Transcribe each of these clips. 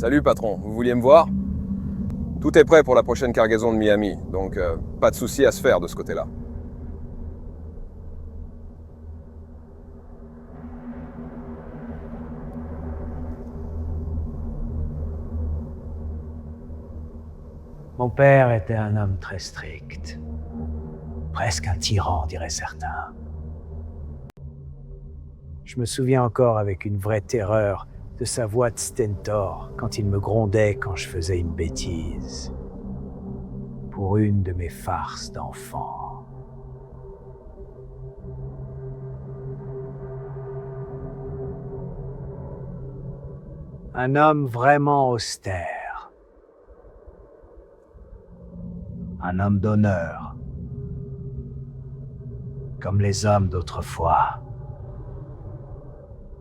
Salut patron, vous vouliez me voir? Tout est prêt pour la prochaine cargaison de Miami, donc pas de souci à se faire de ce côté-là. Mon père était un homme très strict. Presque un tyran, diraient certains. Je me souviens encore avec une vraie terreur de sa voix de stentor quand il me grondait quand je faisais une bêtise. Pour une de mes farces d'enfant. Un homme vraiment austère. Un homme d'honneur. Comme les hommes d'autrefois.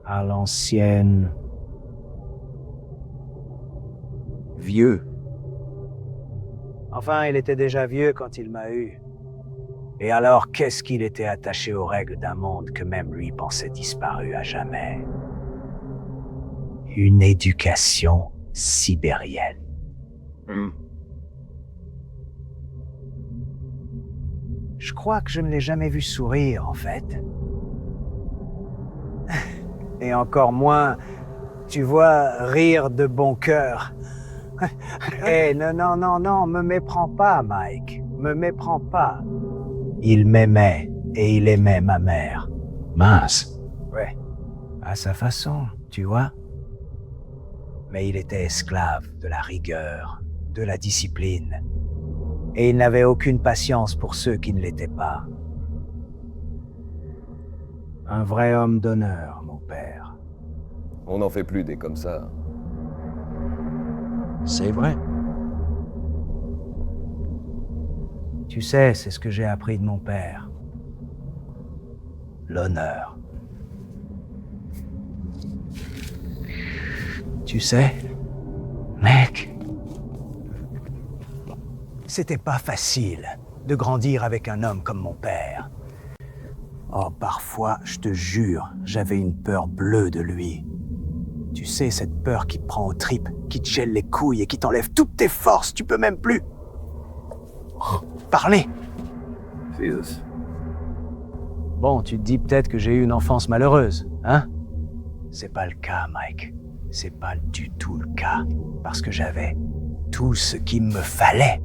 À l'ancienne. Vieux. Enfin, il était déjà vieux quand il m'a eu. Et alors, qu'est-ce qu'il était attaché aux règles d'un monde que même lui pensait disparu à jamais? Une éducation sibérienne. Je crois que je ne l'ai jamais vu sourire, en fait. Et encore moins, tu vois, rire de bon cœur. Eh, non, me méprends pas, Mike. Me méprends pas. Il m'aimait, et il aimait ma mère. Mince. Ouais. À sa façon, tu vois. Mais il était esclave de la rigueur, de la discipline. Et il n'avait aucune patience pour ceux qui ne l'étaient pas. Un vrai homme d'honneur, mon père. On n'en fait plus des comme ça. C'est vrai. Tu sais, c'est ce que j'ai appris de mon père. L'honneur. Tu sais, mec, c'était pas facile de grandir avec un homme comme mon père. Oh, parfois, je te jure, j'avais une peur bleue de lui. Tu sais, cette peur qui te prend aux tripes, qui te gèle les couilles et qui t'enlève toutes tes forces, tu peux même plus parler. Jesus. Bon, tu te dis peut-être que j'ai eu une enfance malheureuse, hein? C'est pas le cas, Mike. C'est pas du tout le cas. Parce que j'avais tout ce qu'il me fallait.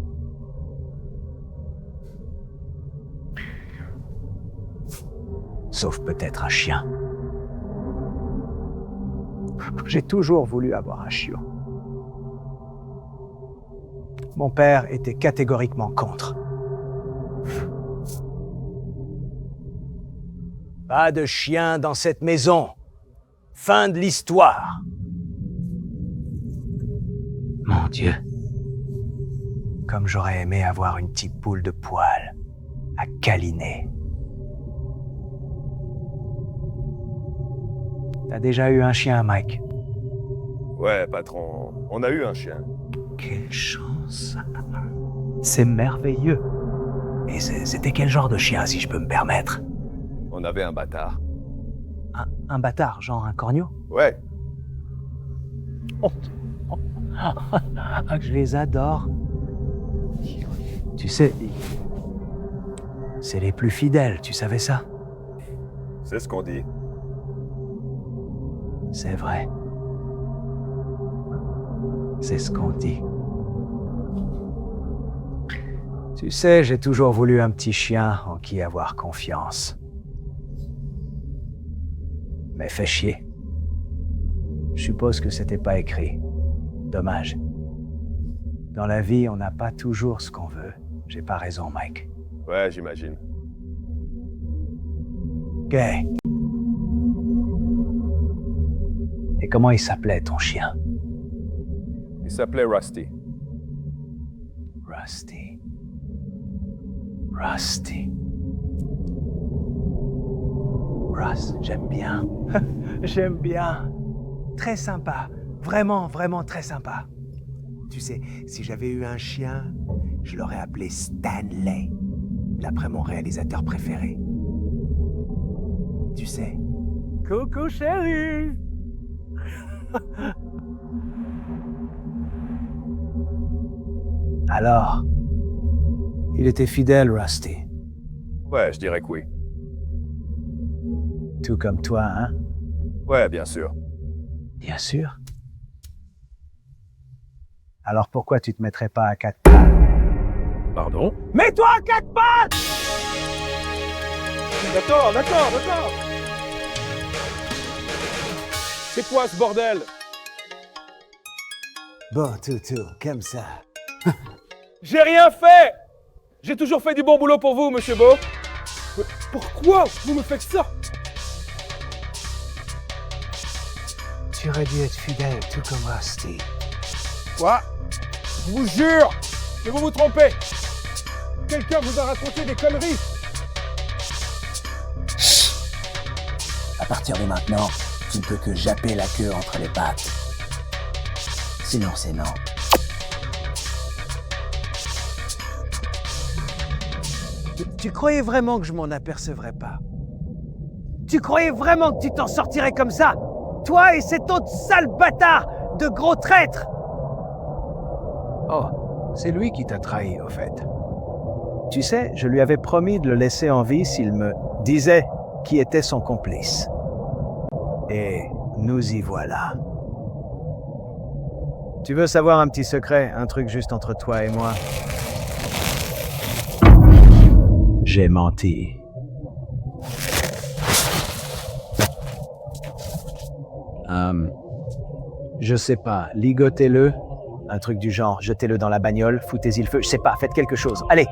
Sauf peut-être un chien. J'ai toujours voulu avoir un chiot. Mon père était catégoriquement contre. Pas de chien dans cette maison. Fin de l'histoire. Mon Dieu. Comme j'aurais aimé avoir une petite boule de poil à câliner. T'as déjà eu un chien, Mike? Ouais, patron, on a eu un chien. Quelle chance. C'est merveilleux. Et c'était quel genre de chien, si je peux me permettre? On avait un bâtard. Un bâtard, genre un corneau? Ouais, Oh. Je les adore. Tu sais, c'est les plus fidèles, tu savais ça? c'est ce qu'on dit. C'est vrai. C'est ce qu'on dit. Tu sais, j'ai toujours voulu un petit chien en qui avoir confiance. Mais fait chier. Je suppose que c'était pas écrit. Dommage. Dans la vie, on n'a pas toujours ce qu'on veut. J'ai pas raison, Mike. Ouais, j'imagine. Gay. Et comment il s'appelait, ton chien? Il s'appelait Rusty. Rusty. Rusty. Russ, j'aime bien. J'aime bien. Très sympa. Vraiment, vraiment très sympa. Tu sais, si j'avais eu un chien, je l'aurais appelé Stanley, d'après mon réalisateur préféré. Tu sais. Coucou chérie. Alors, il était fidèle, Rusty. Ouais, je dirais que oui. Tout comme toi, hein? Ouais, bien sûr. Bien sûr. Alors pourquoi tu te mettrais pas à 4 pattes? Pardon? Mets-toi à 4 pattes! D'accord. C'est quoi ce bordel? Bon, Toutou, comme ça. J'ai rien fait! J'ai toujours fait du bon boulot pour vous, monsieur Beau. Mais pourquoi vous me faites ça? Tu aurais dû être fidèle, tout comme Rusty. Quoi? Je vous jure que vous vous trompez. Quelqu'un vous a raconté des conneries. À partir de maintenant, tu ne peux que japper la queue entre les pattes. Sinon, c'est non. Tu croyais vraiment que je m'en apercevrais pas? Tu croyais vraiment que tu t'en sortirais comme ça? Toi et cet autre sale bâtard de gros traître! Oh, c'est lui qui t'a trahi, au fait. Tu sais, je lui avais promis de le laisser en vie s'il me disait qui était son complice. Et nous y voilà. Tu veux savoir un petit secret, un truc juste entre toi et moi? J'ai menti. Je sais pas, ligotez-le, un truc du genre, jetez-le dans la bagnole, foutez-y le feu, je sais pas, faites quelque chose, allez!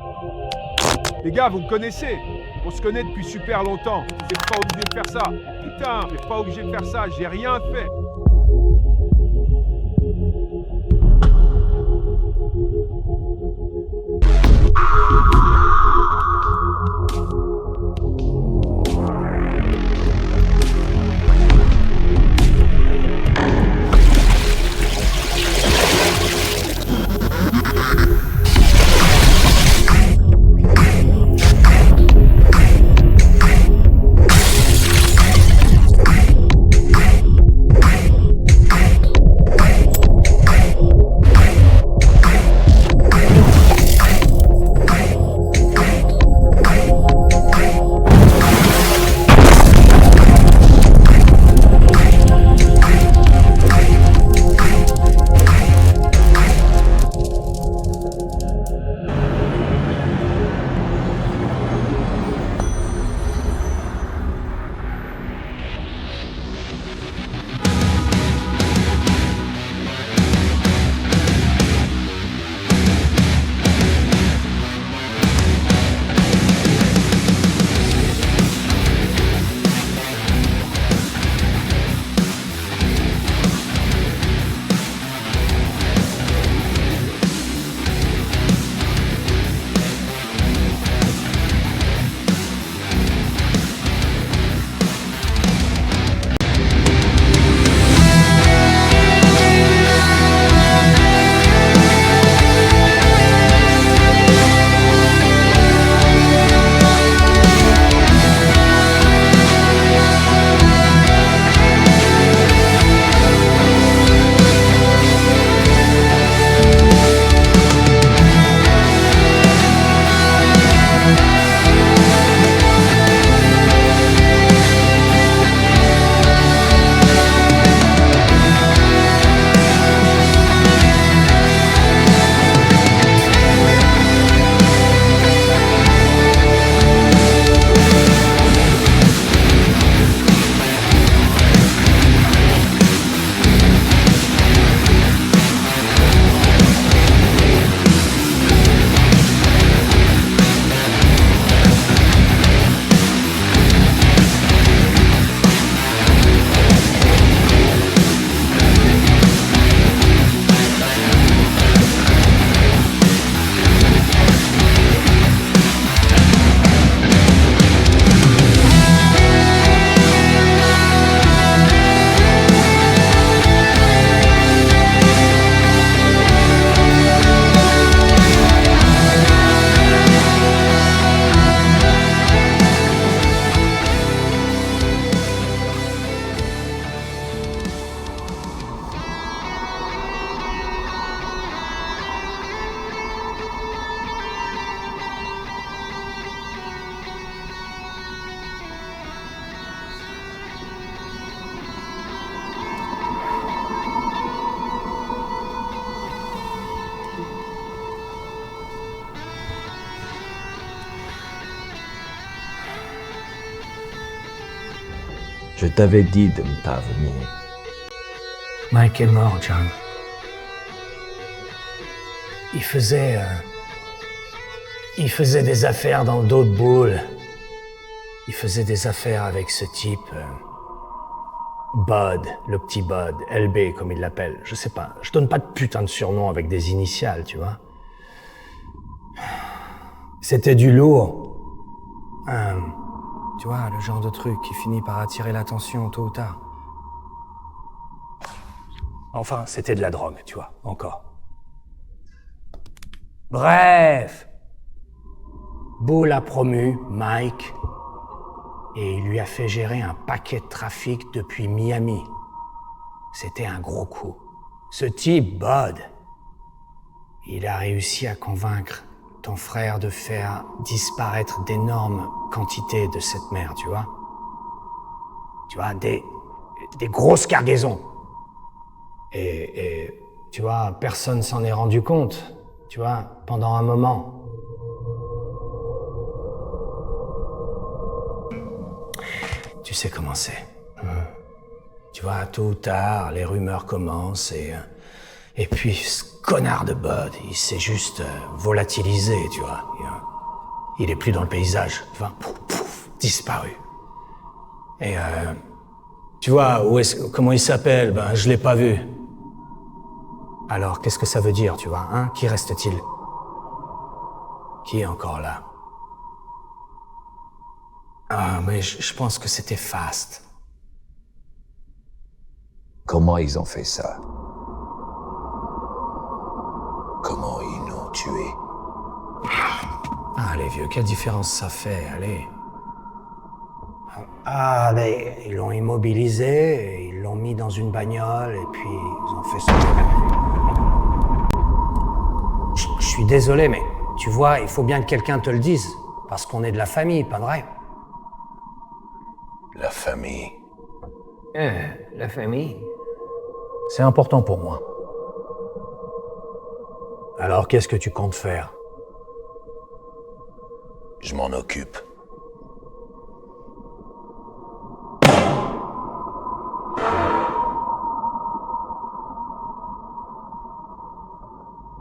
Les gars, vous me connaissez. On se connaît depuis super longtemps. Vous n'êtes pas obligé de faire ça. Putain, vous n'êtes pas obligé de faire ça. J'ai rien fait. Je t'avais dit de ne pas venir. Mike est mort, John. Il faisait des affaires dans le dos de boule. Il faisait des affaires avec ce type... Bud, le petit Bud, LB comme il l'appelle. Je sais pas, je donne pas de putain de surnom avec des initiales, tu vois. C'était du lourd. Tu vois, le genre de truc qui finit par attirer l'attention tôt ou tard. Enfin, c'était de la drogue, tu vois, encore. Bref. Bull a promu Mike et il lui a fait gérer un paquet de trafic depuis Miami. C'était un gros coup. Ce type, Bud, il a réussi à convaincre ton frère de faire disparaître d'énormes quantités de cette merde, tu vois. Tu vois, des grosses cargaisons. Et tu vois, personne s'en est rendu compte, tu vois, pendant un moment. Tu sais comment c'est. Tu vois, tôt ou tard, les rumeurs commencent et puis ce connard de Bud, il s'est juste volatilisé, tu vois. Il est plus dans le paysage. Enfin, pouf, disparu. Et tu vois, comment il s'appelle? Ben, je l'ai pas vu. Alors, qu'est-ce que ça veut dire, tu vois, hein? Qui reste-t-il? Qui est encore là? Ah, mais je pense que c'était Fast. Comment ils ont fait ça? Comment ils l'ont tué? Ah, les vieux, quelle différence ça fait, allez. Ah, mais ils l'ont immobilisé, ils l'ont mis dans une bagnole, et puis ils ont fait ça. Je suis désolé, mais tu vois, il faut bien que quelqu'un te le dise, parce qu'on est de la famille, pas vrai? La famille. La famille? C'est important pour moi. Alors, qu'est-ce que tu comptes faire? Je m'en occupe.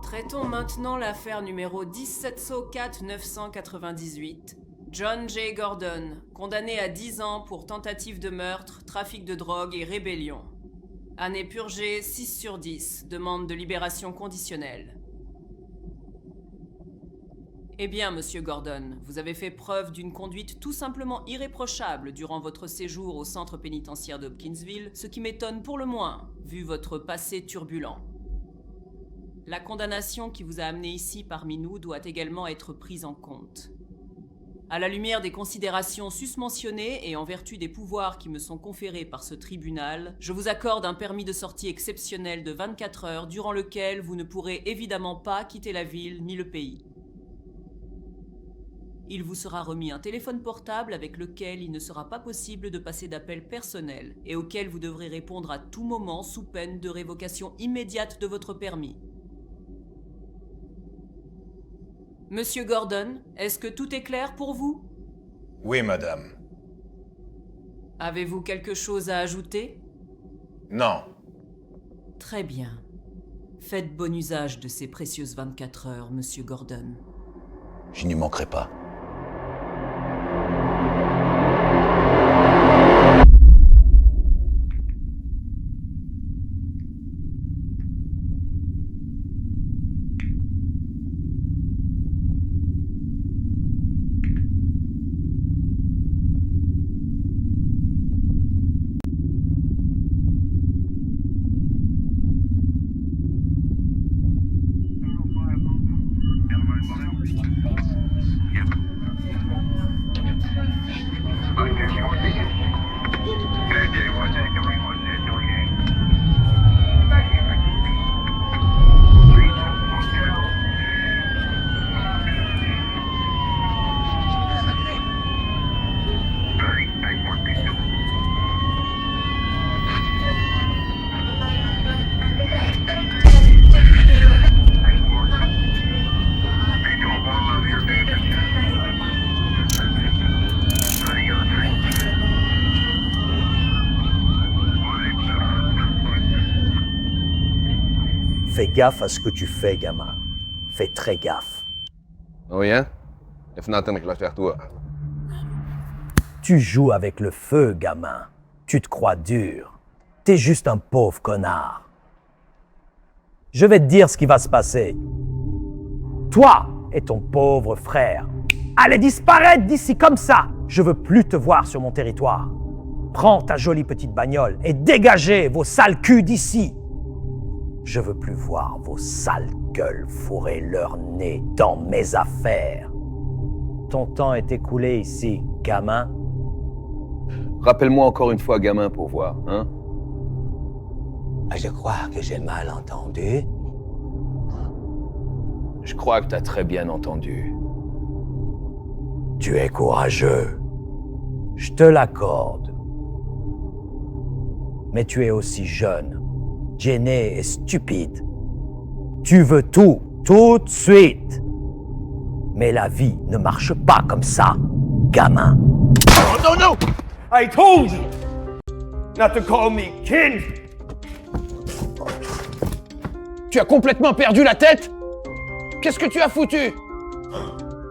Traitons maintenant l'affaire numéro 17704-998. John J. Gordon, condamné à 10 ans pour tentative de meurtre, trafic de drogue et rébellion. Année purgée 6/10, demande de libération conditionnelle. Eh bien, monsieur Gordon, vous avez fait preuve d'une conduite tout simplement irréprochable durant votre séjour au centre pénitentiaire d'Hopkinsville, ce qui m'étonne pour le moins, vu votre passé turbulent. La condamnation qui vous a amené ici parmi nous doit également être prise en compte. À la lumière des considérations susmentionnées et en vertu des pouvoirs qui me sont conférés par ce tribunal, je vous accorde un permis de sortie exceptionnel de 24 heures durant lequel vous ne pourrez évidemment pas quitter la ville ni le pays. Il vous sera remis un téléphone portable avec lequel il ne sera pas possible de passer d'appels personnels et auquel vous devrez répondre à tout moment sous peine de révocation immédiate de votre permis. Monsieur Gordon, est-ce que tout est clair pour vous? Oui, madame. Avez-vous quelque chose à ajouter? Non. Très bien. Faites bon usage de ces précieuses 24 heures, monsieur Gordon. Je n'y manquerai pas. Yep. Fais gaffe à ce que tu fais, gamin. Fais très gaffe. Oui, hein? Jag får natten att faire toi. Tu joues avec le feu, gamin. Tu te crois dur. T'es juste un pauvre connard. Je vais te dire ce qui va se passer. Toi et ton pauvre frère, allez disparaître d'ici comme ça. Je veux plus te voir sur mon territoire. Prends ta jolie petite bagnole et dégagez vos sales culs d'ici. Je veux plus voir vos sales gueules fourrer leur nez dans mes affaires. Ton temps est écoulé ici, gamin. Rappelle-moi encore une fois, gamin, pour voir, hein? Je crois que j'ai mal entendu. Je crois que t'as très bien entendu. Tu es courageux. Je te l'accorde. Mais tu es aussi jeune, gêné et stupide. Tu veux tout de suite. Mais la vie ne marche pas comme ça, gamin. Oh no, no! I told you not to call me kin! Tu as complètement perdu la tête? Qu'est-ce que tu as foutu?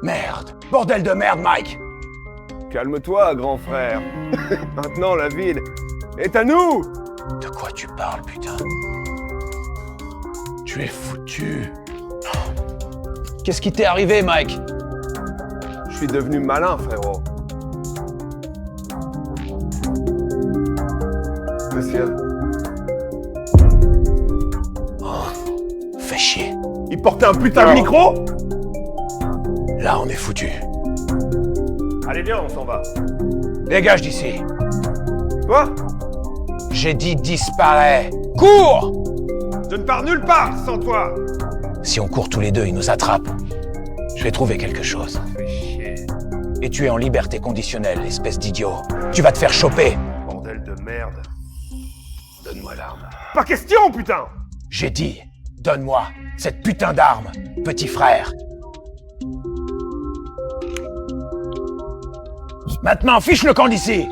Merde! Bordel de merde, Mike! Calme-toi, grand frère. Maintenant, la ville est à nous! De quoi tu parles, putain? Tu es foutu. Qu'est-ce qui t'est arrivé, Mike? Je suis devenu malin, frérot. Monsieur. Fais chier. Il portait un putain de micro? Là, on est foutu. Allez, viens, on s'en va. Dégage d'ici. Quoi? J'ai dit disparaît. Cours! Je ne pars nulle part sans toi! Si on court tous les deux, ils nous attrapent. Je vais trouver quelque chose. Fais chier. Et tu es en liberté conditionnelle, espèce d'idiot. Tu vas te faire choper. Bordel de merde. Donne-moi l'arme. Pas question, putain! J'ai dit, donne-moi cette putain d'arme, petit frère. Maintenant, fiche le camp d'ici.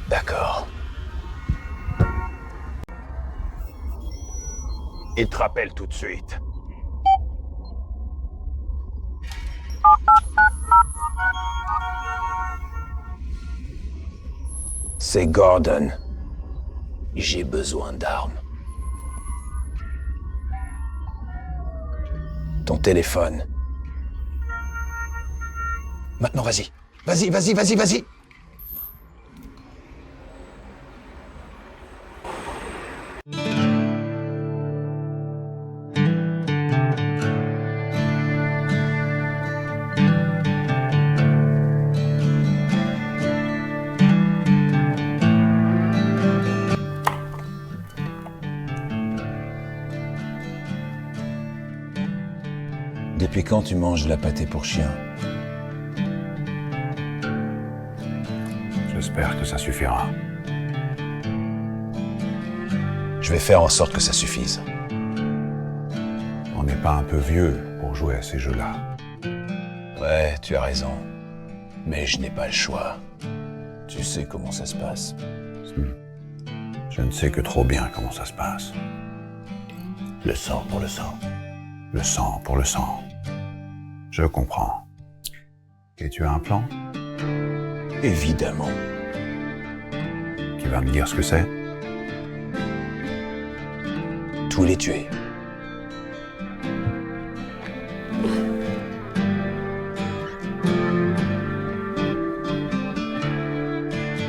D'accord. Il te rappelle tout de suite. C'est Gordon. J'ai besoin d'armes. Ton téléphone. Maintenant, vas-y. Vas-y. Depuis quand tu manges de la pâtée pour chien? J'espère que ça suffira. Je vais faire en sorte que ça suffise. On n'est pas un peu vieux pour jouer à ces jeux-là. Ouais, tu as raison. Mais je n'ai pas le choix. Tu sais comment ça se passe. Je ne sais que trop bien comment ça se passe. Le sang pour le sang. Le sang pour le sang. Je comprends. Et tu as un plan? Évidemment. Tu vas me dire ce que c'est? Tous les tuer.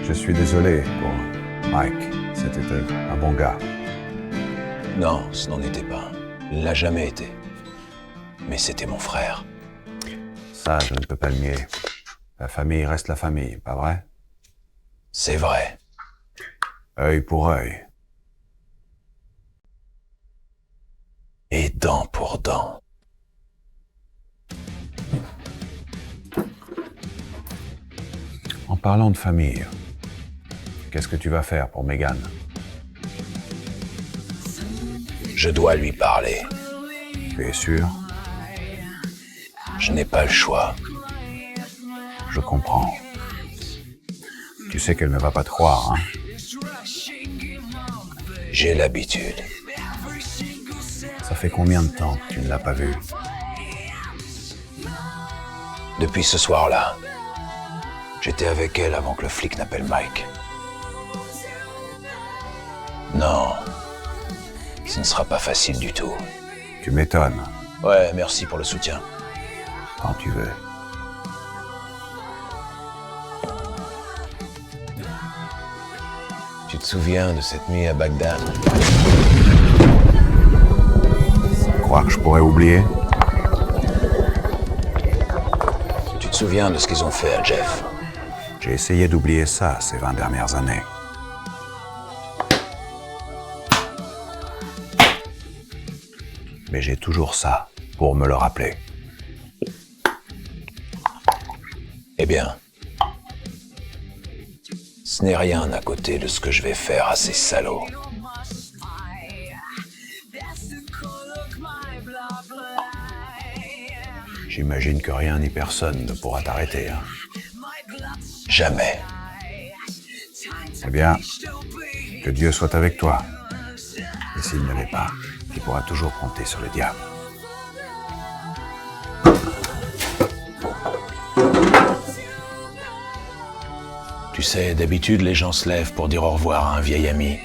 Je suis désolé pour Mike. C'était un bon gars. Non, ce n'en était pas. Il l'a jamais été. Mais c'était mon frère. Ça, je ne peux pas le nier. La famille reste la famille, pas vrai? C'est vrai. Œil pour œil. Et dent pour dent. En parlant de famille, qu'est-ce que tu vas faire pour Megan? Je dois lui parler. Tu es sûr? Je n'ai pas le choix. Je comprends. Tu sais qu'elle ne va pas te croire, hein? J'ai l'habitude. Ça fait combien de temps que tu ne l'as pas vue? Depuis ce soir-là, j'étais avec elle avant que le flic n'appelle Mike. Non, ce ne sera pas facile du tout. Tu m'étonnes. Ouais, merci pour le soutien. Quand tu veux. Tu te souviens de cette nuit à Bagdad? Croire que je pourrais oublier? Tu te souviens de ce qu'ils ont fait à Jeff? J'ai essayé d'oublier ça ces 20 dernières années. Mais j'ai toujours ça pour me le rappeler. Eh bien, ce n'est rien à côté de ce que je vais faire à ces salauds. J'imagine que rien ni personne ne pourra t'arrêter, hein. Jamais. Eh bien, que Dieu soit avec toi. Et s'il ne l'est pas, tu pourras toujours compter sur le diable. Tu sais, d'habitude, les gens se lèvent pour dire au revoir à un vieil ami.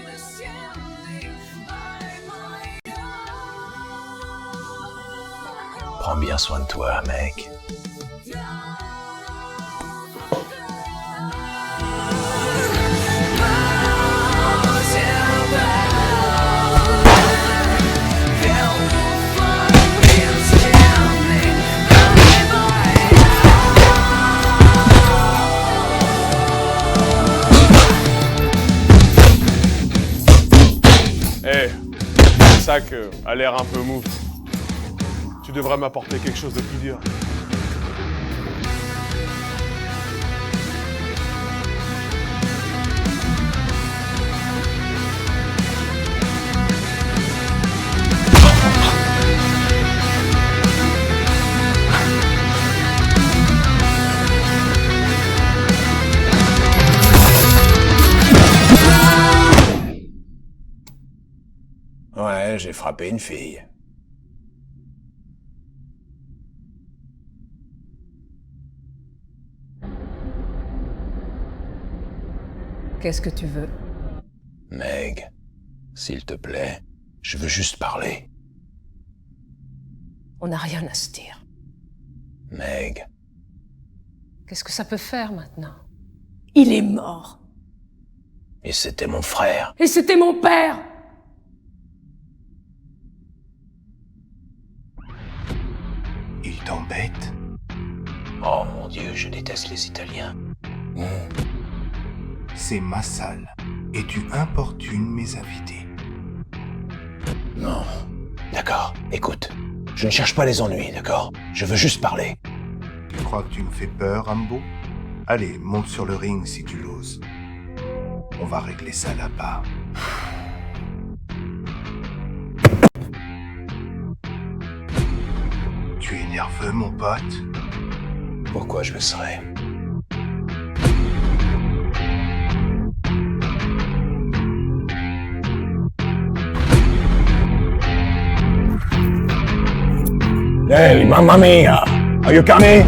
Prends bien soin de toi, mec. Le sac a l'air un peu mou. Tu devrais m'apporter quelque chose de plus dur. Ouais, j'ai frappé une fille. Qu'est-ce que tu veux? Meg, s'il te plaît, je veux juste parler. On n'a rien à se dire. Meg, Qu'est-ce que ça peut faire maintenant? Il est mort. et c'était mon frère. Et c'était mon père! Il t'embête? Oh mon Dieu, je déteste les Italiens. C'est ma salle, et tu importunes mes invités. Non. D'accord, écoute. Je ne cherche pas les ennuis, d'accord? Je veux juste parler. Tu crois que tu me fais peur, Rambo? Allez, monte sur le ring si tu l'oses. On va régler ça là-bas. Tu es nerveux, mon pote? Pourquoi je le serais? Hey, mamma mia! Are you coming?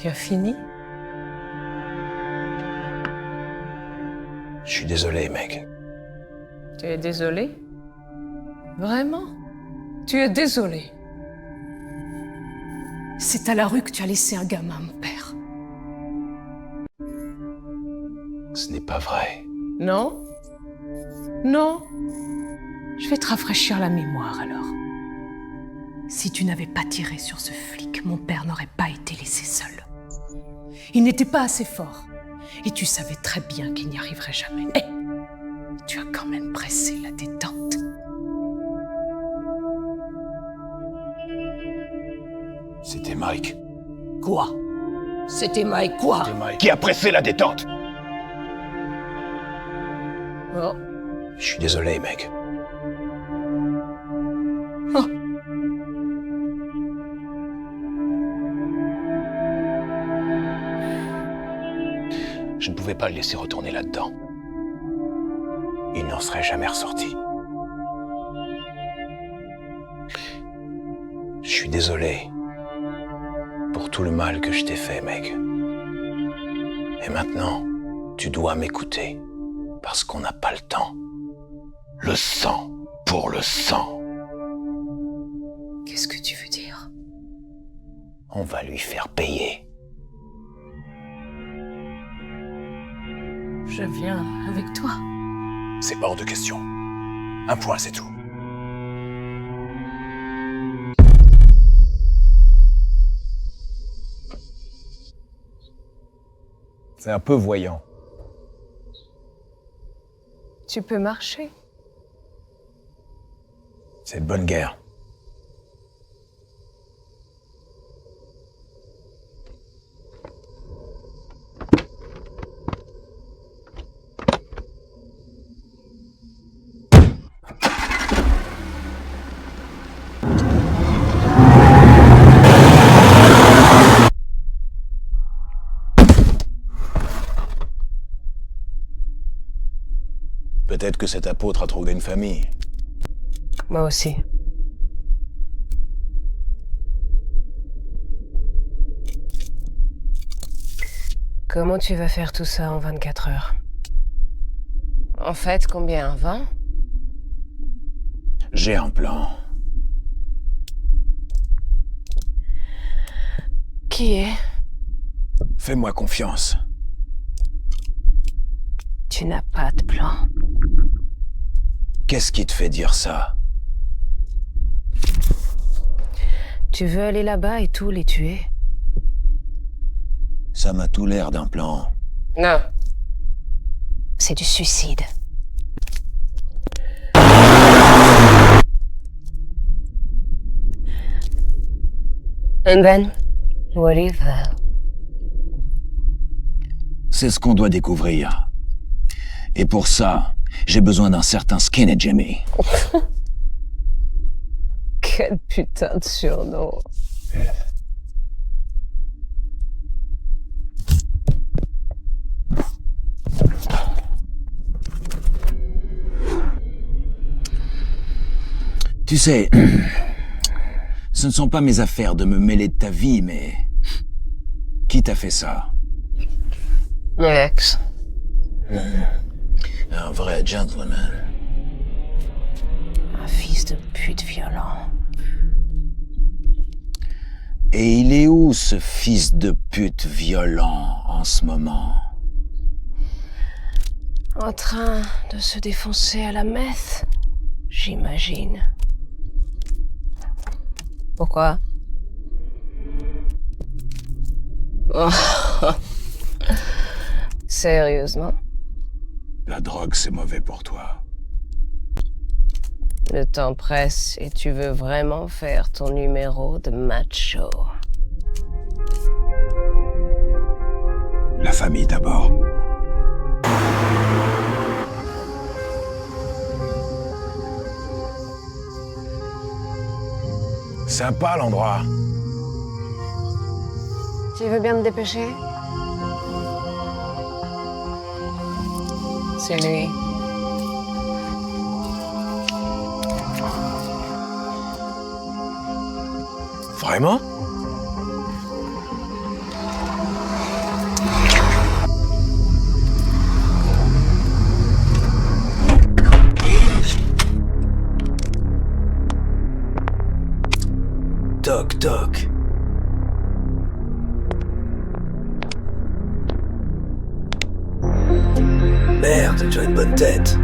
Tu as fini? Je suis désolé, Meg. Tu es désolé? Vraiment? Tu es désolé? C'est à la rue que tu as laissé un gamin, mon père. Ce n'est pas vrai. Non? Non? Je vais te rafraîchir la mémoire alors. Si tu n'avais pas tiré sur ce flic, mon père n'aurait pas été laissé seul. Il n'était pas assez fort. Et tu savais très bien qu'il n'y arriverait jamais. Et tu as quand même pressé la détente. C'était Mike. Quoi? C'était Mike quoi? C'était Mike qui a pressé la détente. Oh. Je suis désolé, Meg. Oh. Je ne pouvais pas le laisser retourner là-dedans. Il n'en serait jamais ressorti. Je suis désolé pour tout le mal que je t'ai fait, Meg. Et maintenant, tu dois m'écouter, parce qu'on n'a pas le temps. Le sang pour le sang. Qu'est-ce que tu veux dire? On va lui faire payer. Je viens avec toi. C'est hors de question. Un point, c'est tout. C'est un peu voyant. Tu peux marcher. C'est de bonne guerre. Peut-être que cet apôtre a trouvé une famille. Moi aussi. Comment tu vas faire tout ça en 24 heures? En fait, combien? 20? J'ai un plan. Qui est? Fais-moi confiance. Tu n'as pas de plan. Qu'est-ce qui te fait dire ça? Tu veux aller là-bas et tous les tuer? Ça m'a tout l'air d'un plan. Non. C'est du suicide. And then, what do you think? C'est ce qu'on doit découvrir. Et pour ça, j'ai besoin d'un certain Skinny Jimmy. Quel putain de surnom. Tu sais, ce ne sont pas mes affaires de me mêler de ta vie, mais... Qui t'a fait ça? Mon ex. Un vrai gentleman. Un fils de pute violent. Et il est où, ce fils de pute violent, en ce moment? En train de se défoncer à la meth, j'imagine. Pourquoi? Oh. Sérieusement? La drogue, c'est mauvais pour toi. Le temps presse et tu veux vraiment faire ton numéro de macho. La famille d'abord. Sympa l'endroit. Tu veux bien te dépêcher? C'est lui. Vraiment? Doc. Merde, tu as une bonne tête.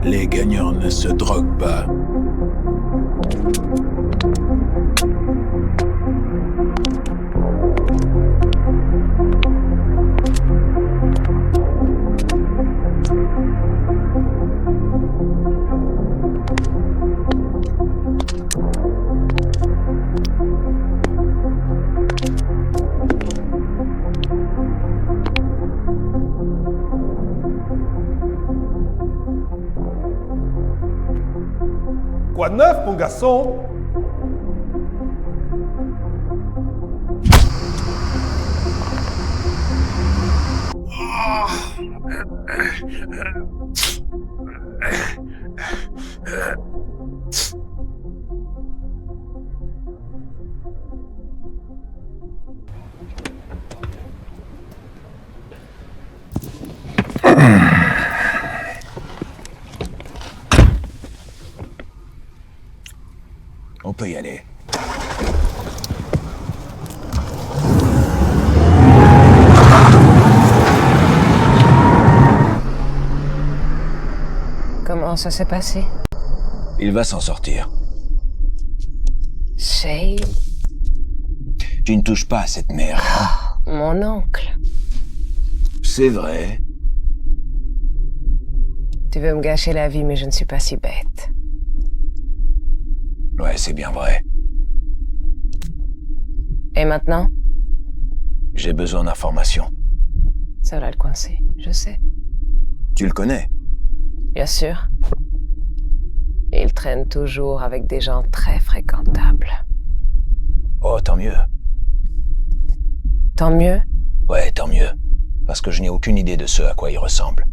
Les gagnants ne se droguent pas. Quoi de neuf, mon garçon? On peut y aller. Comment ça s'est passé? Il va s'en sortir. Shay? Tu ne touches pas à cette merde. Mon oncle. C'est vrai. Tu veux me gâcher la vie, mais je ne suis pas si bête. Ouais, c'est bien vrai. Et maintenant? J'ai besoin d'informations. Ça va le coincer, je sais. Tu le connais? Bien sûr. Il traîne toujours avec des gens très fréquentables. Oh, tant mieux. Tant mieux? Ouais, tant mieux. Parce que je n'ai aucune idée de ce à quoi il ressemble.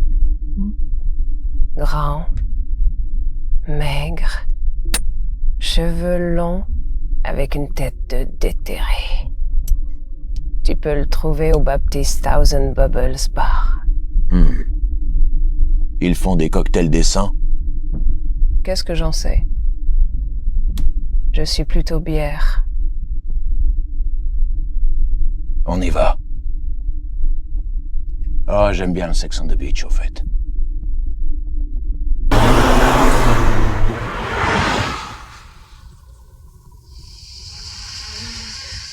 Grand, maigre, cheveux longs, avec une tête de déterré. Tu peux le trouver au Baptiste Thousand Bubbles Bar. Ils font des cocktails décents? Qu'est-ce que j'en sais? Je suis plutôt bière. On y va. Oh, j'aime bien le Sex on the Beach, au fait.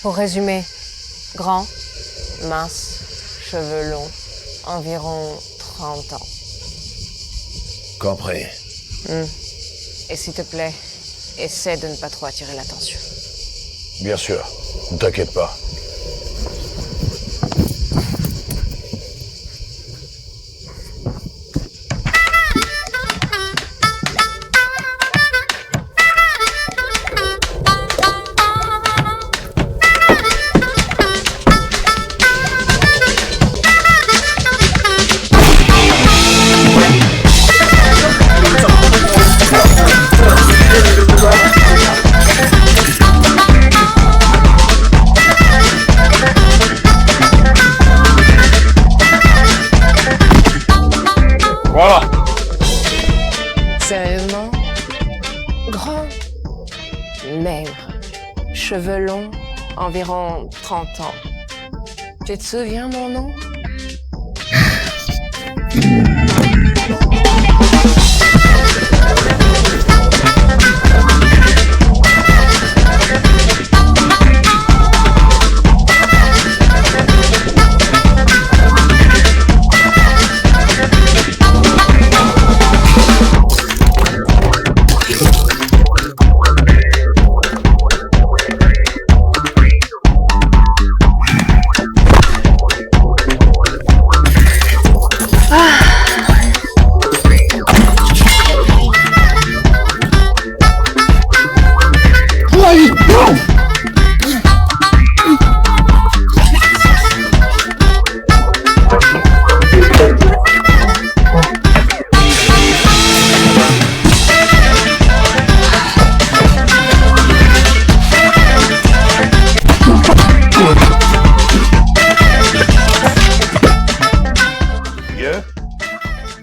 Pour résumer, grand, mince, cheveux longs, environ 30 ans. Compris. Et s'il te plaît, essaie de ne pas trop attirer l'attention. Bien sûr. Ne t'inquiète pas. Voilà. Sérieusement? Grand, maigre, cheveux longs, environ 30 ans. Tu te souviens mon nom?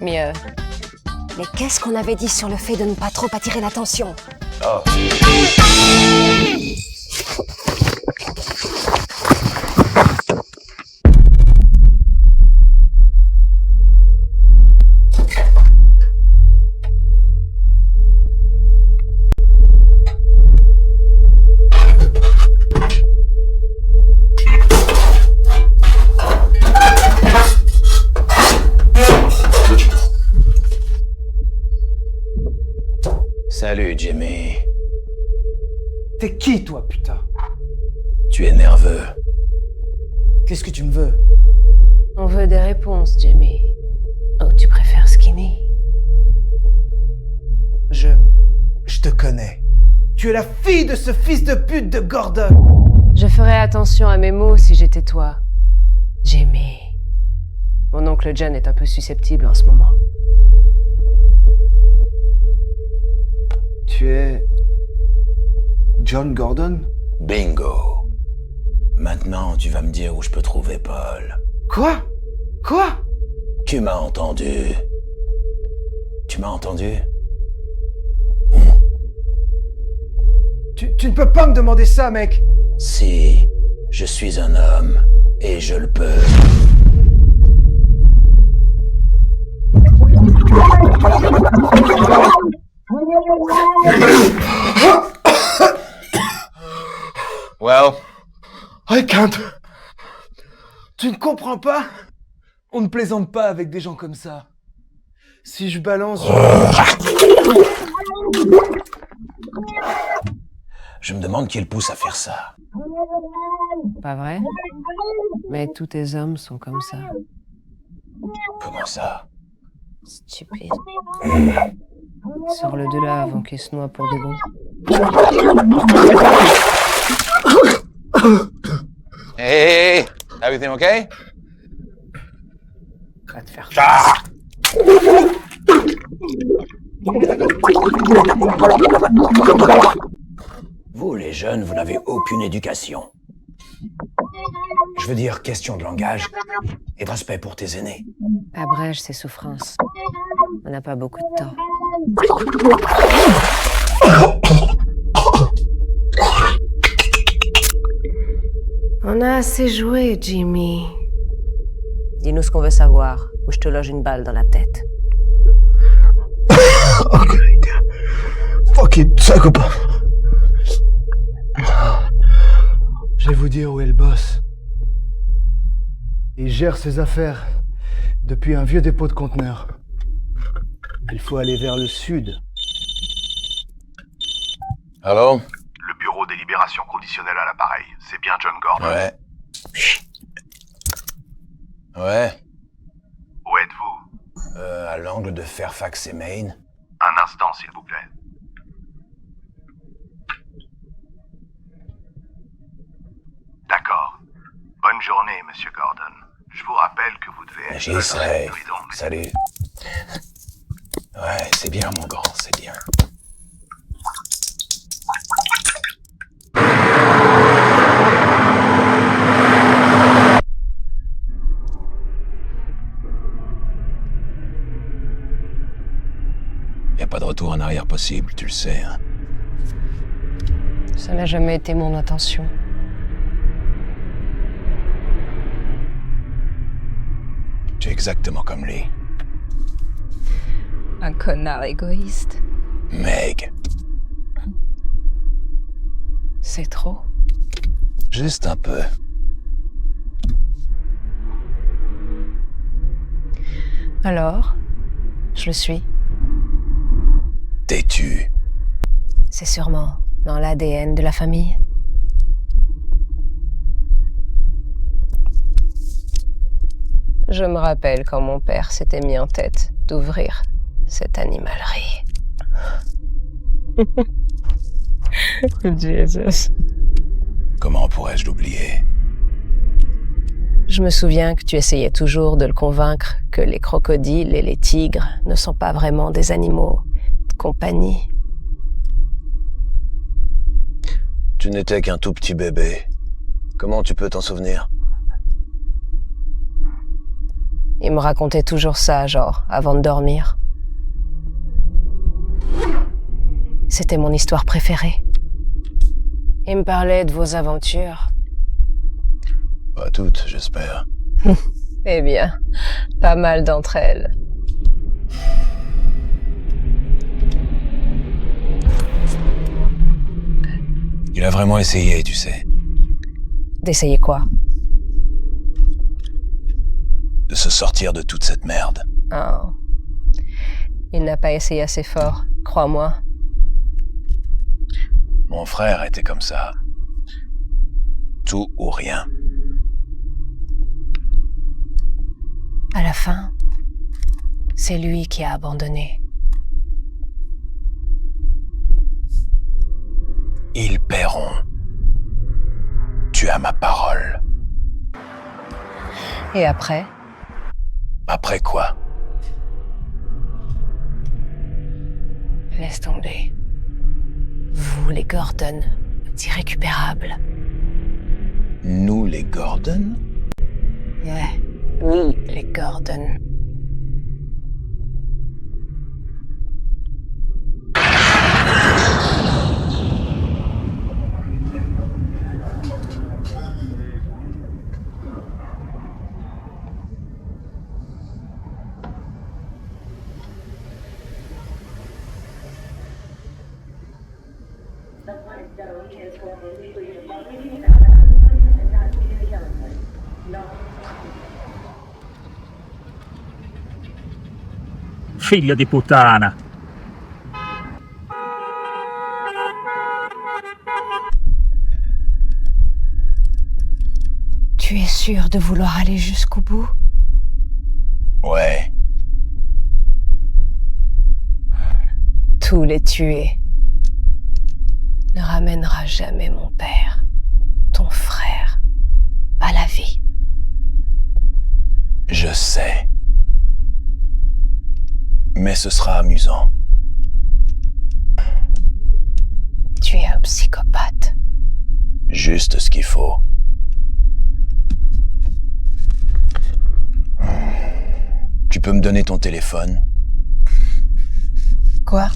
Mieux. Mais qu'est-ce qu'on avait dit sur le fait de ne pas trop attirer l'attention? Oh. Salut, Jimmy. T'es qui, toi, putain? Tu es nerveux. Qu'est-ce que tu me veux? On veut des réponses, Jimmy. Oh, tu préfères Skinny? Je te connais. Tu es la fille de ce fils de pute de Gordon. Je ferais attention à mes mots si j'étais toi, Jimmy. Mon oncle John est un peu susceptible en ce moment. Tu es... John Gordon? Bingo. Maintenant, tu vas me dire où je peux trouver Paul. Quoi? Quoi? Tu m'as entendu. Tu m'as entendu? Tu ne peux pas me demander ça, mec. Si, je suis un homme, et je le peux. Well, I can't. Tu ne comprends pas? On ne plaisante pas avec des gens comme ça. Si je balance... Je me demande qui le pousse à faire ça. Pas vrai? Mais tous tes hommes sont comme ça. Comment ça? Stupide. Sors-le de là avant qu'il se noie pour de bon. Hey, everything okay? Va te faire... Vous, les jeunes, vous n'avez aucune éducation. Je veux dire, question de langage et de respect pour tes aînés. Abrège ses souffrances. On n'a pas beaucoup de temps. On a assez joué, Jimmy. Dis-nous ce qu'on veut savoir, ou je te loge une balle dans la tête. Fucking psychopathe. Je vais vous dire où est le boss. Il gère ses affaires depuis un vieux dépôt de conteneurs. Il faut aller vers le sud. Allô? Le bureau des libérations conditionnelles à l'appareil. C'est bien John Gordon. Ouais. Ouais. Où êtes-vous? À l'angle de Fairfax et Maine. Un instant, s'il vous plaît. D'accord. Bonne journée, Monsieur Gordon. Je vous rappelle que vous devez être... J'y serai. Salut. Ouais, c'est bien, mon grand, c'est bien. pas de retour en arrière possible, tu le sais, hein. Ça n'a jamais été mon intention. Tu es exactement comme lui. Un connard égoïste. Meg, C'est trop. juste un peu. Alors, je le suis. Têtu. C'est sûrement dans l'ADN de la famille. Je me rappelle quand mon père s'était mis en tête d'ouvrir cette animalerie. Jesus. Comment pourrais-je l'oublier? Je me souviens que tu essayais toujours de le convaincre que les crocodiles et les tigres ne sont pas vraiment des animaux de compagnie. Tu n'étais qu'un tout petit bébé. Comment tu peux t'en souvenir? Il me racontait toujours ça, genre, avant de dormir. C'était mon histoire préférée. Il me parlait de vos aventures. Pas toutes, j'espère. Eh bien, pas mal d'entre elles. Il a vraiment essayé, tu sais. D'essayer quoi? De se sortir de toute cette merde. Oh. Il n'a pas essayé assez fort, crois-moi. Mon frère était comme ça. Tout ou rien. À la fin, c'est lui qui a abandonné. Ils paieront. Tu as ma parole. Et après? Après quoi? Laisse tomber. Vous, les Gordon, irrécupérables. Nous, les Gordon? Ouais, oui, les Gordon. Figlio di puttana! Tu es sûr de vouloir aller jusqu'au bout? Ouais. Tous les tuer ne ramènera jamais mon père, ton frère, à la vie. Je sais. Mais ce sera amusant. Tu es un psychopathe. Juste ce qu'il faut. Tu peux me donner ton téléphone? Quoi?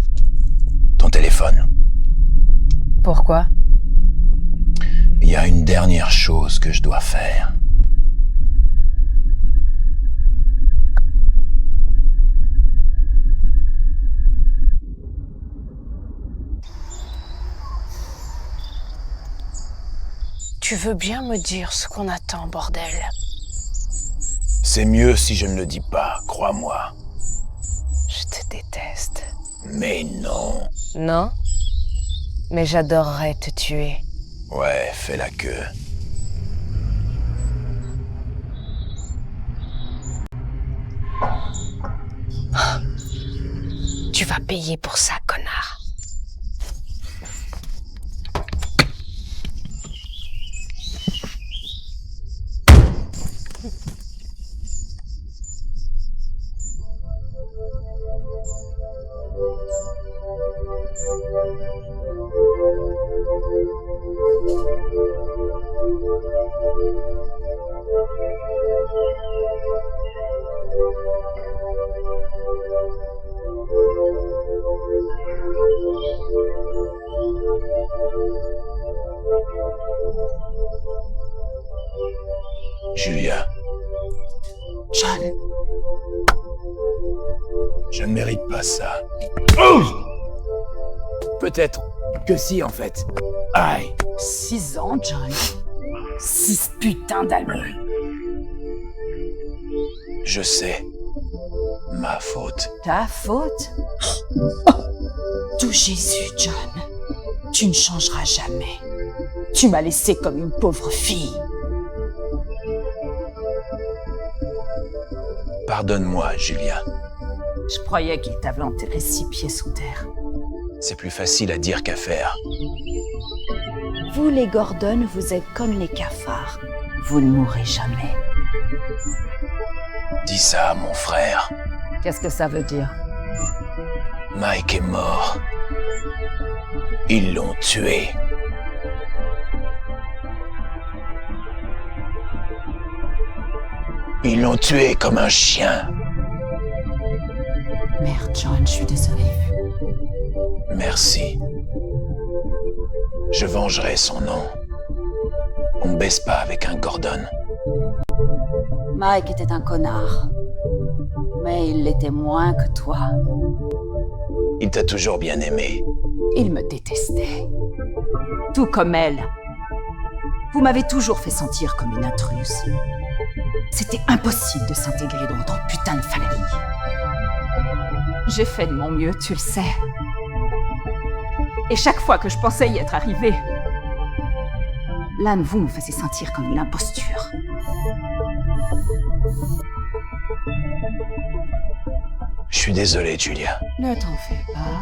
Ton téléphone. Pourquoi? Il y a une dernière chose que je dois faire. Tu veux bien me dire ce qu'on attend, bordel? C'est mieux si je ne le dis pas, crois-moi. Je te déteste. Mais non. Non? Mais j'adorerais te tuer. Ouais, fais la queue. Tu vas payer pour ça, connard. Julia. John. Je ne mérite pas ça. Peut-être que si, en fait. Aïe. 6 ans, John. 6 putains d'années. Je sais. Ma faute. Ta faute? Tout Jésus, John. Tu ne changeras jamais. Tu m'as laissé comme une pauvre fille. Pardonne-moi, Julia. Je croyais qu'il t'avait enterré 6 pieds sous terre. C'est plus facile à dire qu'à faire. Vous, les Gordon, vous êtes comme les cafards. Vous ne mourrez jamais. Dis ça à mon frère. Qu'est-ce que ça veut dire? Mike est mort. Ils l'ont tué. Ils l'ont tué comme un chien. Merde, John, je suis désolée. Merci. Je vengerai son nom. On ne baisse pas avec un Gordon. Mike était un connard. Mais il l'était moins que toi. Il t'a toujours bien aimé. Il me détestait. Tout comme elle. Vous m'avez toujours fait sentir comme une intruse. C'était impossible de s'intégrer dans ton putain de famille. J'ai fait de mon mieux, tu le sais. Et chaque fois que je pensais y être arrivée, l'un de vous me faisait sentir comme une imposture. Je suis désolé, Julia. Ne t'en fais pas.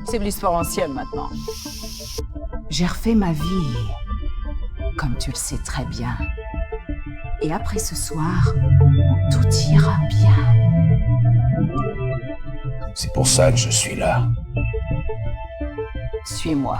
C'est de l'histoire ancienne maintenant. J'ai refait ma vie, comme tu le sais très bien. Et après ce soir, tout ira bien. C'est pour ça que je suis là. Suis-moi.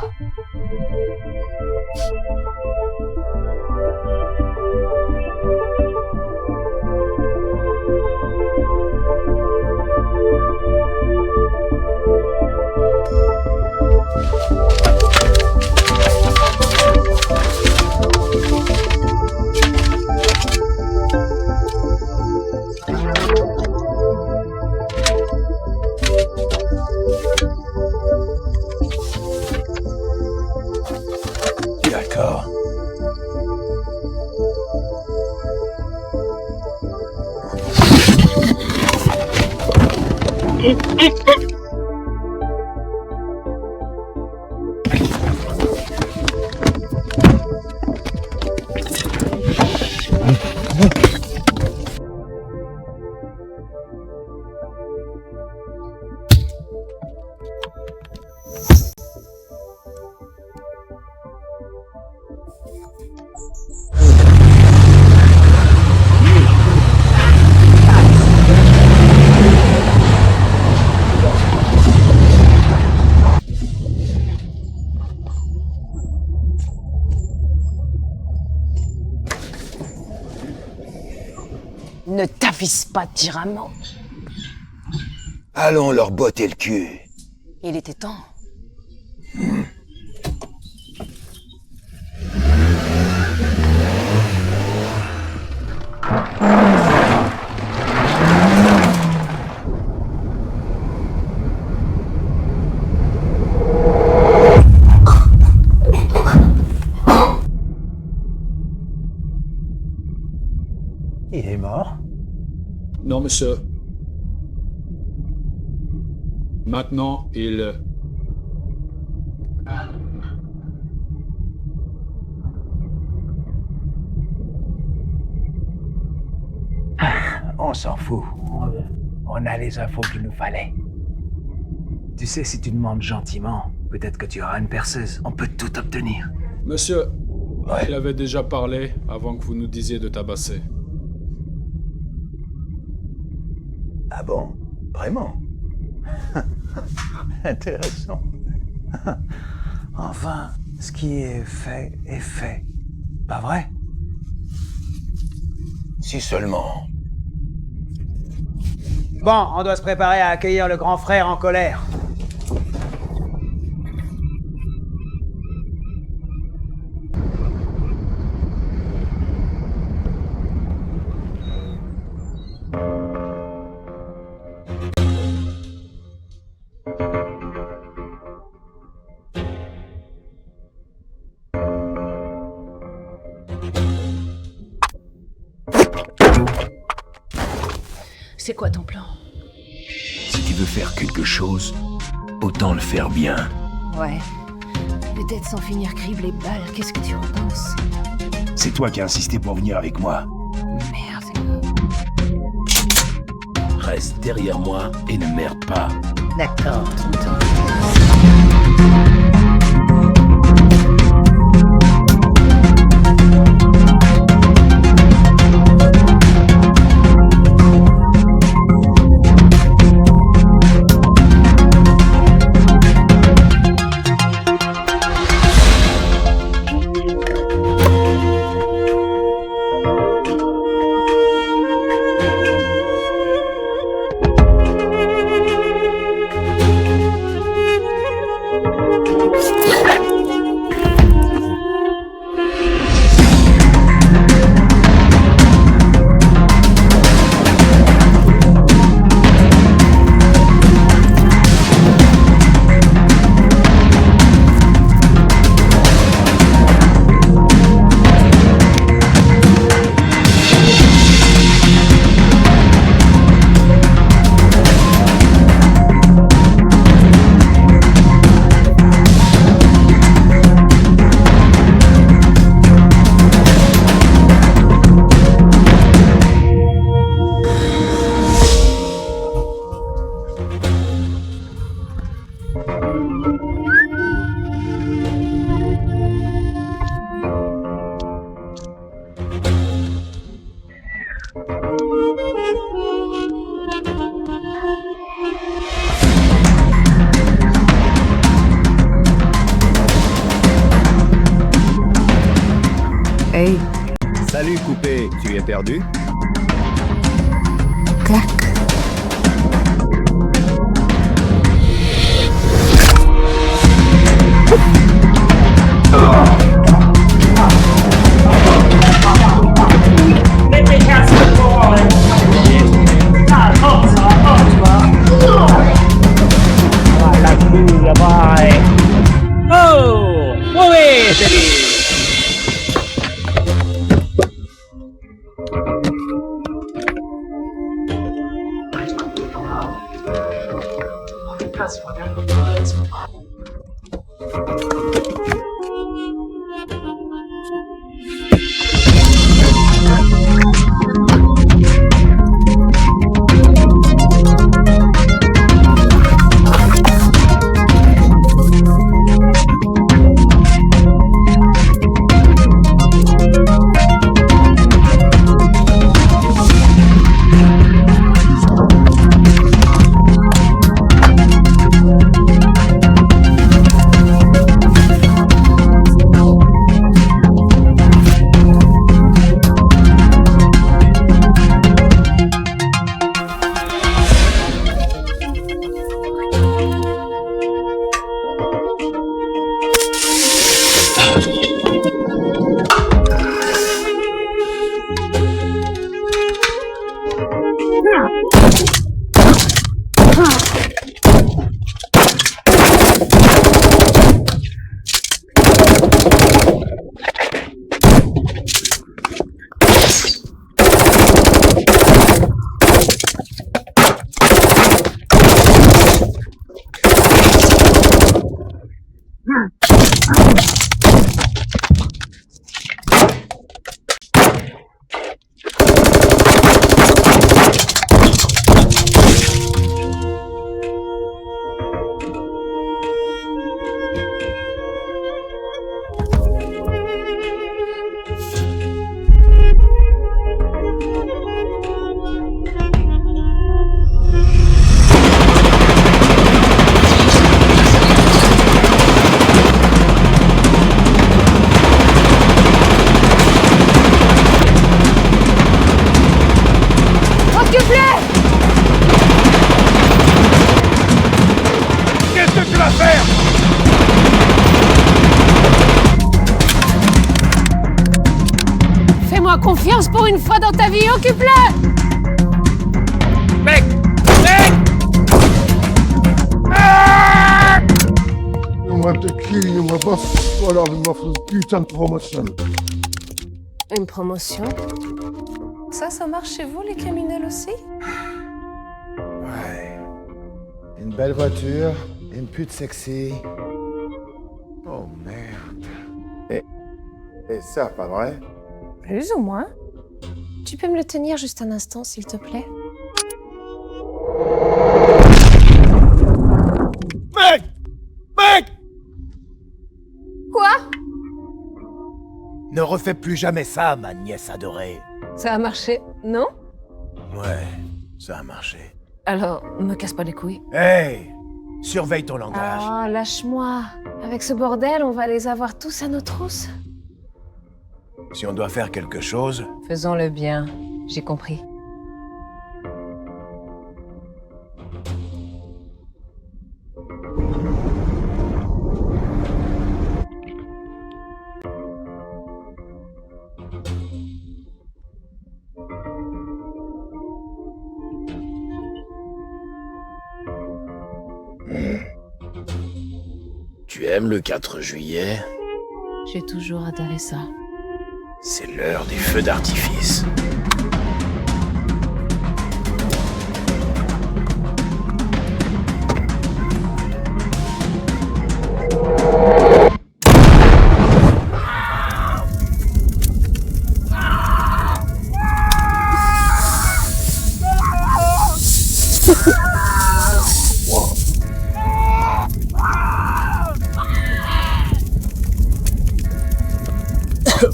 D'accord. Ne t'avise pas de dire un mot. Allons leur botter le cul. Il était temps. Il est mort? Non, monsieur. Maintenant, il... On s'en fout. On a les infos qu'il nous fallait. Tu sais, si tu demandes gentiment, peut-être que tu auras une perceuse. On peut tout obtenir. Monsieur, il avait déjà parlé avant que vous nous disiez de tabasser. Ah bon? Vraiment? Intéressant. Enfin, ce qui est fait est fait. Pas vrai? Si seulement. Bon, on doit se préparer à accueillir le grand frère en colère. C'est quoi ton plan? Si tu veux faire quelque chose, autant le faire bien. Ouais. Peut-être sans finir criblé de balles, qu'est-ce que tu en penses? C'est toi qui as insisté pour venir avec moi. Merde. Reste derrière moi et ne merde pas. D'accord, tonton. Hey. Salut Coupé, tu es perdu? Clac. Oh! Muovete! Fais-moi confiance pour une fois dans ta vie, occupe-le! Mec! Moi te kill, moi boss, ou alors je m'offre une putain de promotion. Une promotion? Ça marche chez vous, les criminels aussi? Une belle voiture, une pute sexy. Oh merde. Et ça, pas vrai? Plus ou moins. Tu peux me le tenir juste un instant, s'il te plaît? Mec! Mec! Quoi? Ne refais plus jamais ça, ma nièce adorée. Ça a marché, non? Ouais, ça a marché. Alors, me casse pas les couilles. Hey! Surveille ton langage. Ah, lâche-moi. Avec ce bordel, on va les avoir tous à nos trousses. Si on doit faire quelque chose... Faisons-le bien. J'ai compris. Tu aimes le 4 juillet? J'ai toujours adoré ça. C'est l'heure des feux d'artifice.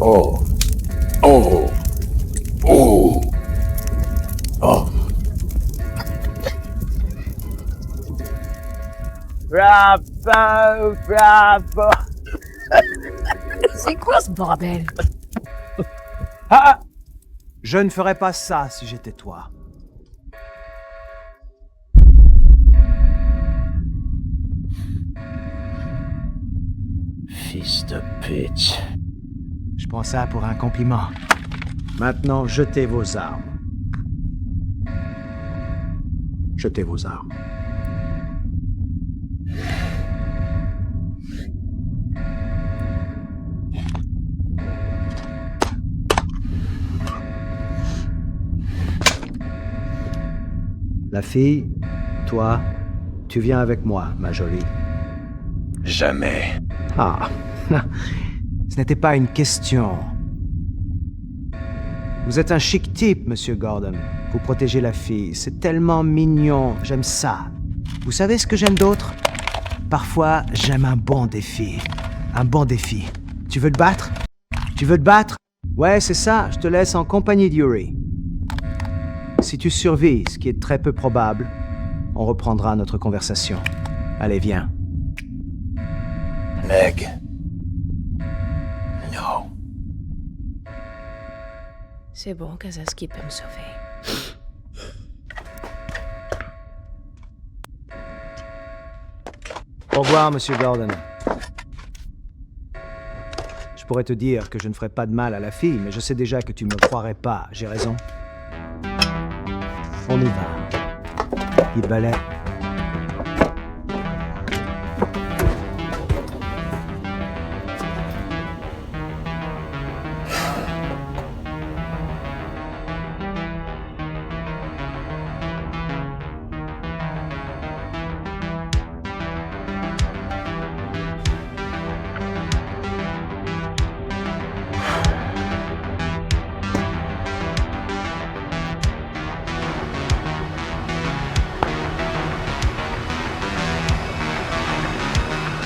Oh. Oh. Oh. Oh. Bravo, bravo. C'est quoi ce bordel? Ah! Je ne ferais pas ça si j'étais toi. Fils de pute. Je prends ça pour un compliment. Maintenant, jetez vos armes. Jetez vos armes. La fille, toi, tu viens avec moi, ma jolie. Jamais. Ah, ce n'était pas une question. Vous êtes un chic type, Monsieur Gordon. Vous protégez la fille. C'est tellement mignon. J'aime ça. Vous savez ce que j'aime d'autre? Parfois, j'aime un bon défi. Un bon défi. Tu veux te battre? Tu veux te battre? Ouais, c'est ça. Je te laisse en compagnie d'Yuri. Si tu survis, ce qui est très peu probable, on reprendra notre conversation. Allez, viens. Meg. Non. C'est bon, Kazaski peut me sauver. Au revoir, Monsieur Gordon. Je pourrais te dire que je ne ferai pas de mal à la fille, mais je sais déjà que tu ne me croirais pas. J'ai raison. On y va. Il balai.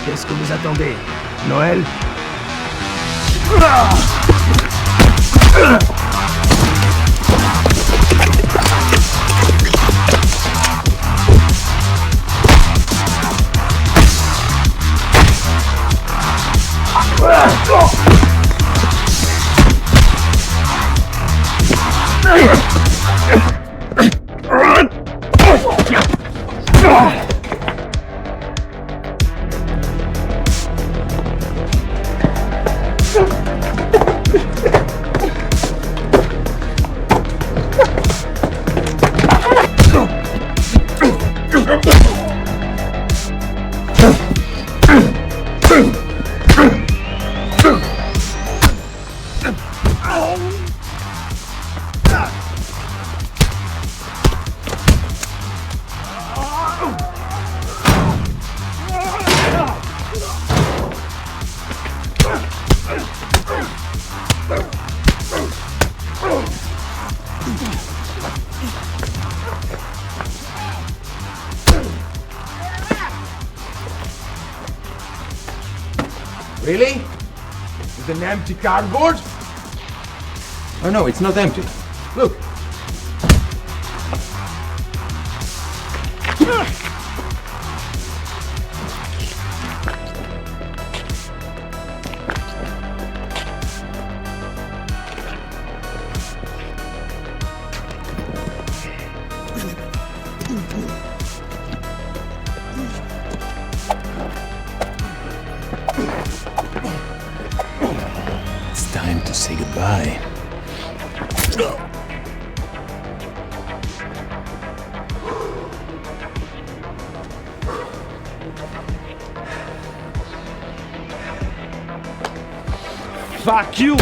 Qu'est-ce que vous attendez? Noël? Really? With an empty cardboard? Oh no, it's not empty. Look. It's time to say goodbye. Fuck you!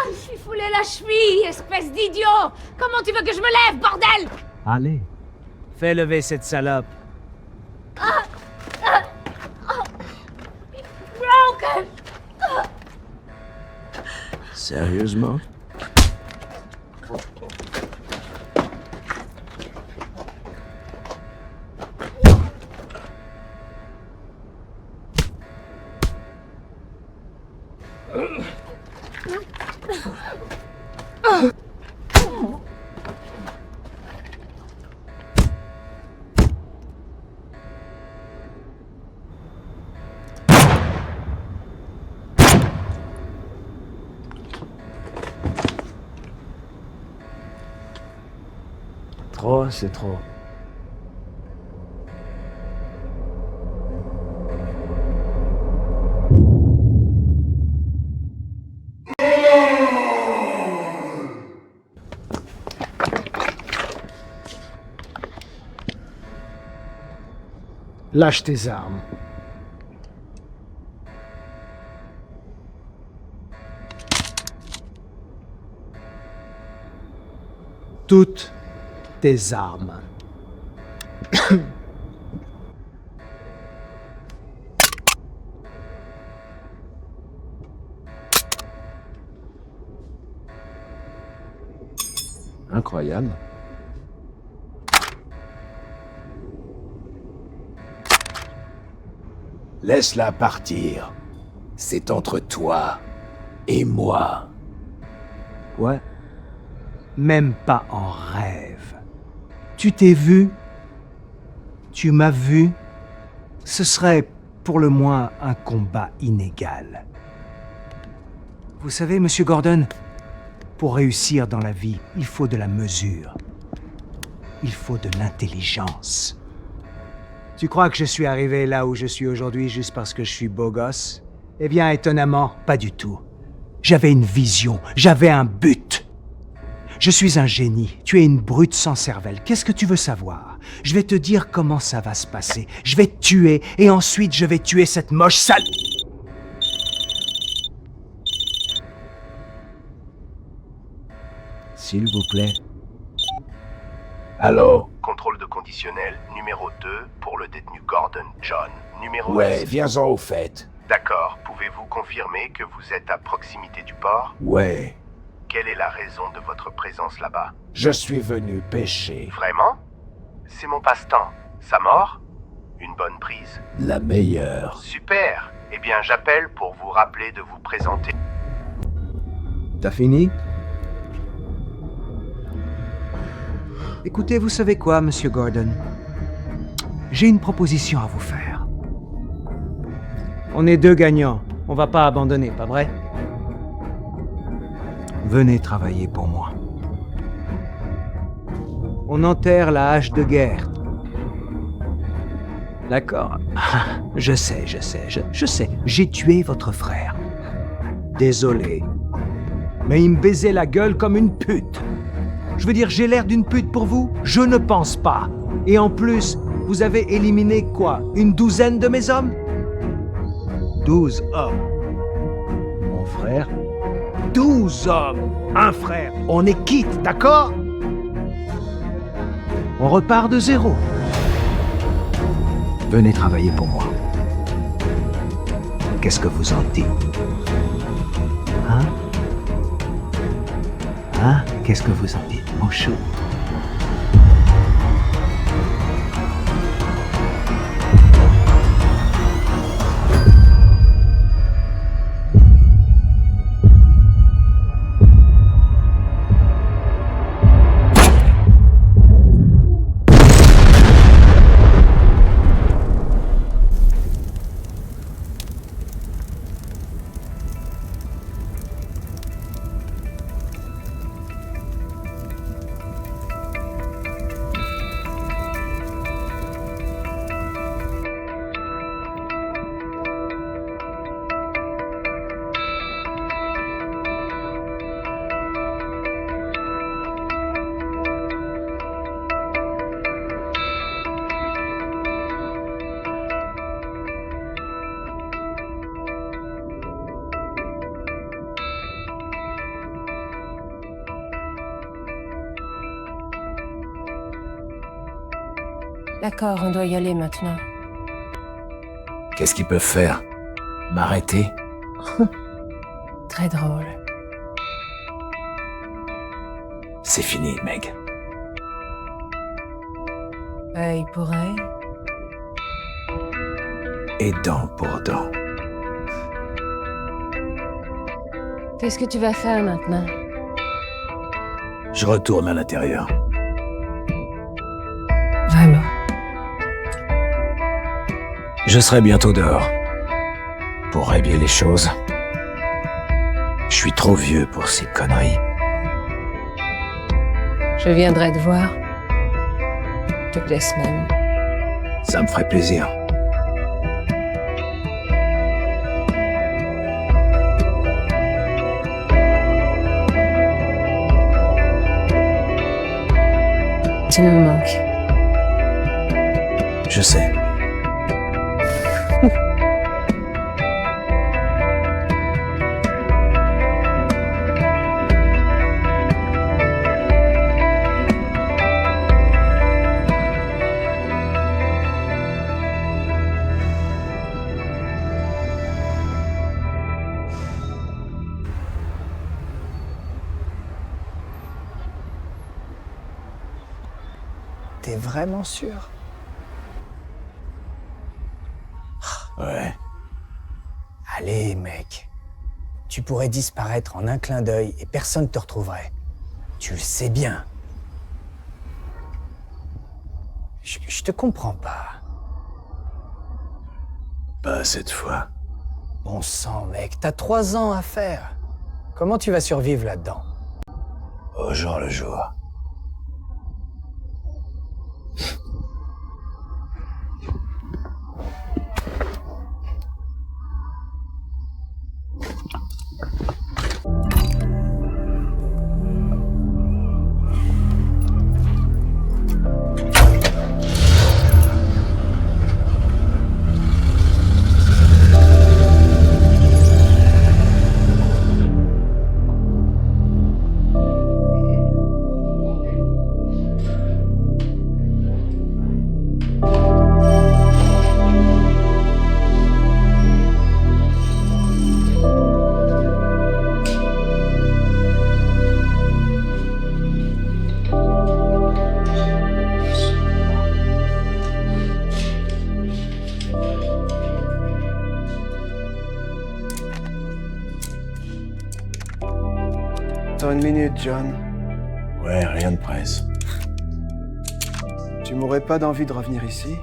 Je suis foulé la cheville, espèce d'idiot! Comment tu veux que je me lève, bordel? Allez, fais lever cette salope. Broken! Sérieusement? Trop, c'est trop. Lâche tes armes. Toutes tes armes. Incroyable. Laisse-la partir. C'est entre toi et moi. Ouais. Même pas en rêve. Tu t'es vu? Tu m'as vu? Ce serait pour le moins un combat inégal. Vous savez, Monsieur Gordon, pour réussir dans la vie, il faut de la mesure. Il faut de l'intelligence. Tu crois que je suis arrivé là où je suis aujourd'hui juste parce que je suis beau gosse? Eh bien, étonnamment, pas du tout. J'avais une vision, j'avais un but. Je suis un génie, tu es une brute sans cervelle. Qu'est-ce que tu veux savoir? Je vais te dire comment ça va se passer. Je vais te tuer, et ensuite je vais tuer cette moche sale... S'il vous plaît. Allô? Contrôle de conditionnel, numéro 2 pour le détenu Gordon John. Numéro Ouais, 10. viens-en au fait. D'accord. Pouvez-vous confirmer que vous êtes à proximité du port? Ouais, Quelle est la raison de votre présence là-bas? je suis venu pêcher. Vraiment? C'est mon passe-temps. Ça mord? Une bonne prise? La meilleure. Super. Eh bien, j'appelle pour vous rappeler de vous présenter. T'as fini? Écoutez, vous savez quoi, Monsieur Gordon? J'ai une proposition à vous faire. On est deux gagnants. On va pas abandonner, pas vrai? Venez travailler pour moi. On enterre la hache de guerre. D'accord? Je sais. J'ai tué votre frère. Désolé. Mais il me baisait la gueule comme une pute. Je veux dire, j'ai l'air d'une pute pour vous? Je ne pense pas. Et en plus, vous avez éliminé quoi? Une douzaine de mes hommes? 12 hommes. Mon frère? 12 hommes. Un frère. On est quitte, d'accord? On repart de zéro. Venez travailler pour moi. Qu'est-ce que vous en dites? Hein? Qu'est-ce que vous en dites, mon chou? D'accord, on doit y aller maintenant. Qu'est-ce qu'ils peuvent faire? M'arrêter? Très drôle. C'est fini, Meg. Il pourrait. Et dent pour dent. Qu'est-ce que tu vas faire maintenant? Je retourne à l'intérieur. Vraiment? Je serai bientôt dehors. Pour régler les choses. Je suis trop vieux pour ces conneries. Je viendrai te voir. Toutes les semaines. Ça me ferait plaisir. Tu me manques. Je sais. T'es vraiment sûr? Ouais. Allez, mec. Tu pourrais disparaître en un clin d'œil et personne te retrouverait. Tu le sais bien. Je te comprends pas. Pas cette fois. Bon sang, mec, t'as 3 ans à faire. Comment tu vas survivre là-dedans? Au jour le jour. Attends une minute, John. Ouais, rien de presse. Tu m'aurais pas d'envie de revenir ici?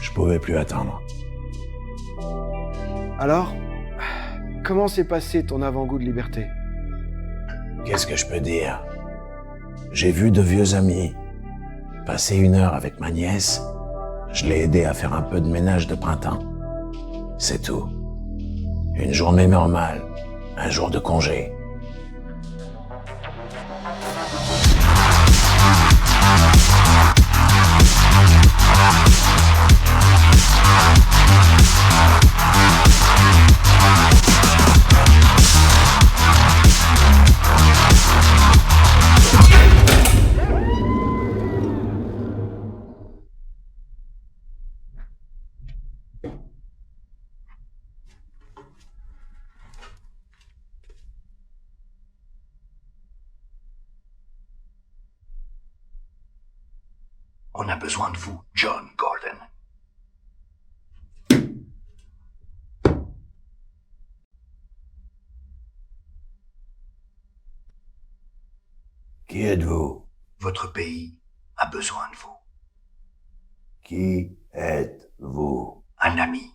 Je pouvais plus attendre. Alors, comment s'est passé ton avant-goût de liberté? Qu'est-ce que je peux dire? J'ai vu de vieux amis. Passer 1 heure avec ma nièce, je l'ai aidé à faire un peu de ménage de printemps. C'est tout. Une journée normale, un jour de congé. On a besoin de vous, John Gordon. Qui êtes-vous? Votre pays a besoin de vous. Qui êtes-vous? Un ami.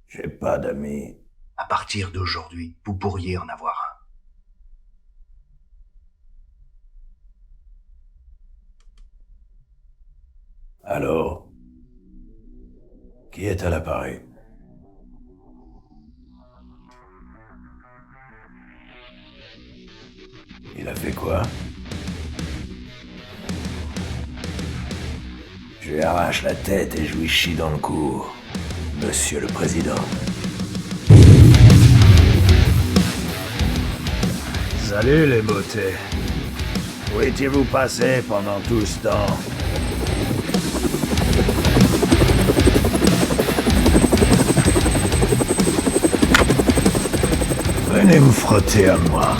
J'ai pas d'amis. À partir d'aujourd'hui, vous pourriez en avoir un. Alors? Qui est à l'appareil? Il a fait quoi? Je lui arrache la tête et je lui chie dans le cou, Monsieur le Président. Salut les beautés. Où étiez-vous passé pendant tout ce temps? Venez vous frotter à moi.